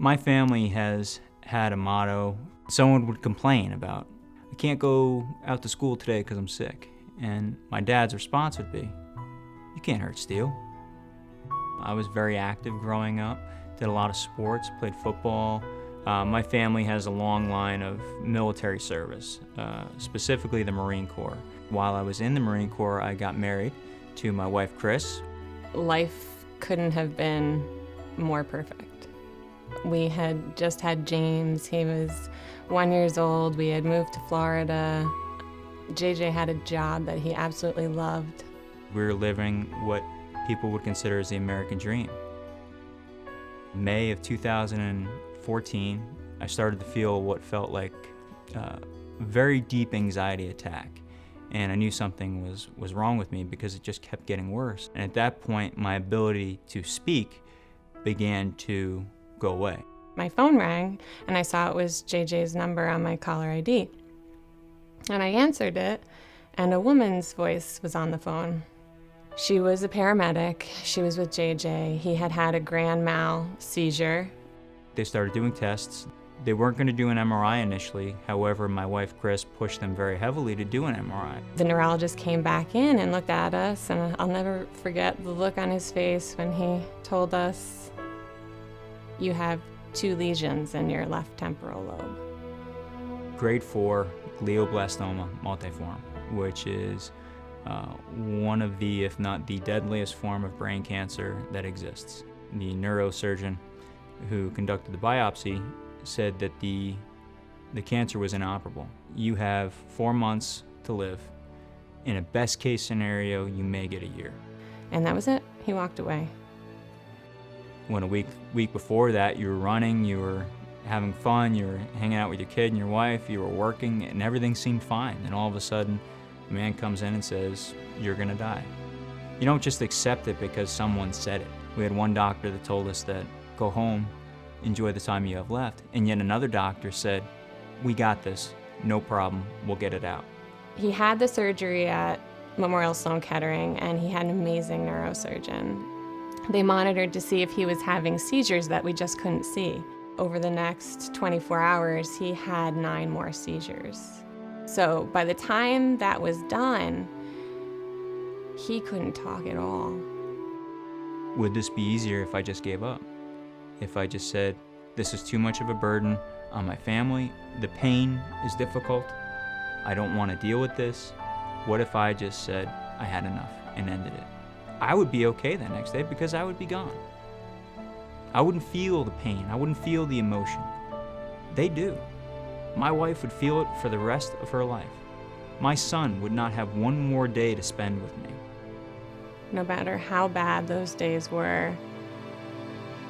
My family has had a motto someone would complain about. I can't go out to school today because I'm sick. And my dad's response would be, you can't hurt steel. I was very active growing up, did a lot of sports, played football. My family has a long line of military service, specifically the Marine Corps. While I was in the Marine Corps, I got married to my wife, Chris. Life couldn't have been more perfect. We had just had James. He was 1 year old. We had moved to Florida. JJ had a job that he absolutely loved. We were living what people would consider as the American dream. May of 2014, I started to feel what felt like a very deep anxiety attack. And I knew something was wrong with me because it just kept getting worse. And at that point, my ability to speak began to go away. My phone rang, and I saw it was JJ's number on my caller ID. And I answered it, and a woman's voice was on the phone. She was a paramedic. She was with JJ. He had had a grand mal seizure. They started doing tests. They weren't going to do an MRI initially. However, my wife, Chris, pushed them very heavily to do an MRI. The neurologist came back in and looked at us, and I'll never forget the look on his face when he told us, you have 2 lesions in your left temporal lobe. Grade 4 glioblastoma multiforme, which is one of the, if not the deadliest form of brain cancer that exists. The neurosurgeon who conducted the biopsy said that the cancer was inoperable. You have 4 months to live. In a best case scenario, you may get a year. And that was it. He walked away. When a week before that, you were running, you were having fun, you were hanging out with your kid and your wife, you were working, and everything seemed fine. And all of a sudden, a man comes in and says, you're gonna die. You don't just accept it because someone said it. We had one doctor that told us that, go home, enjoy the time you have left. And yet another doctor said, we got this, no problem, we'll get it out. He had the surgery at Memorial Sloan Kettering, and he had an amazing neurosurgeon. They monitored to see if he was having seizures that we just couldn't see. Over the next 24 hours, he had 9 more seizures. So by the time that was done, he couldn't talk at all. Would this be easier if I just gave up? If I just said, this is too much of a burden on my family, the pain is difficult, I don't want to deal with this. What if I just said, I had enough and ended it? I would be okay the next day because I would be gone. I wouldn't feel the pain, I wouldn't feel the emotion. They do. My wife would feel it for the rest of her life. My son would not have one more day to spend with me. No matter how bad those days were,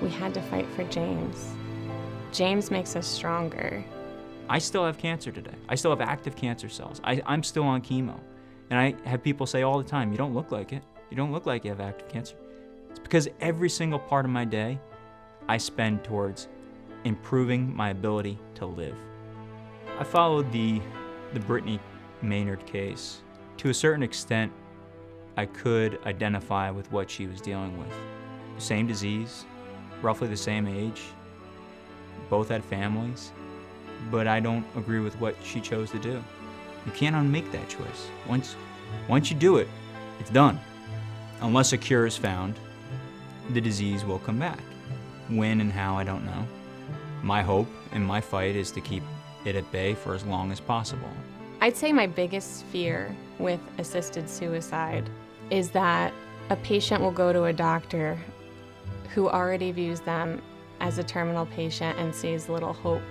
we had to fight for James. James makes us stronger. I still have cancer today. I still have active cancer cells. I'm still on chemo. And I have people say all the time, you don't look like it. You don't look like you have active cancer. It's because every single part of my day I spend towards improving my ability to live. I followed the Brittany Maynard case. To a certain extent, I could identify with what she was dealing with. Same disease, roughly the same age, both had families, but I don't agree with what she chose to do. You can't unmake that choice. Once you do it, it's done. Unless a cure is found, the disease will come back. When and how, I don't know. My hope and my fight is to keep it at bay for as long as possible. I'd say my biggest fear with assisted suicide is that a patient will go to a doctor who already views them as a terminal patient and sees little hope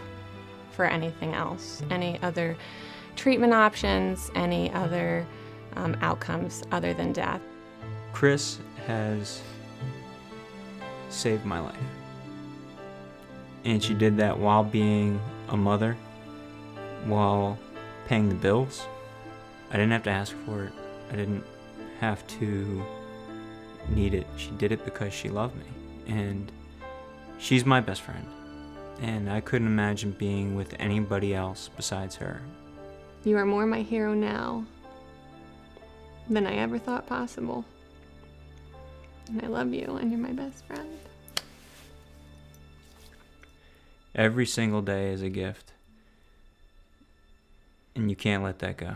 for anything else, any other treatment options, any other outcomes other than death. Chris has saved my life. And she did that while being a mother, while paying the bills. I didn't have to ask for it. I didn't have to need it. She did it because she loved me. And she's my best friend. And I couldn't imagine being with anybody else besides her. You are more my hero now than I ever thought possible. And I love you, and you're my best friend. Every single day is a gift. And you can't let that go.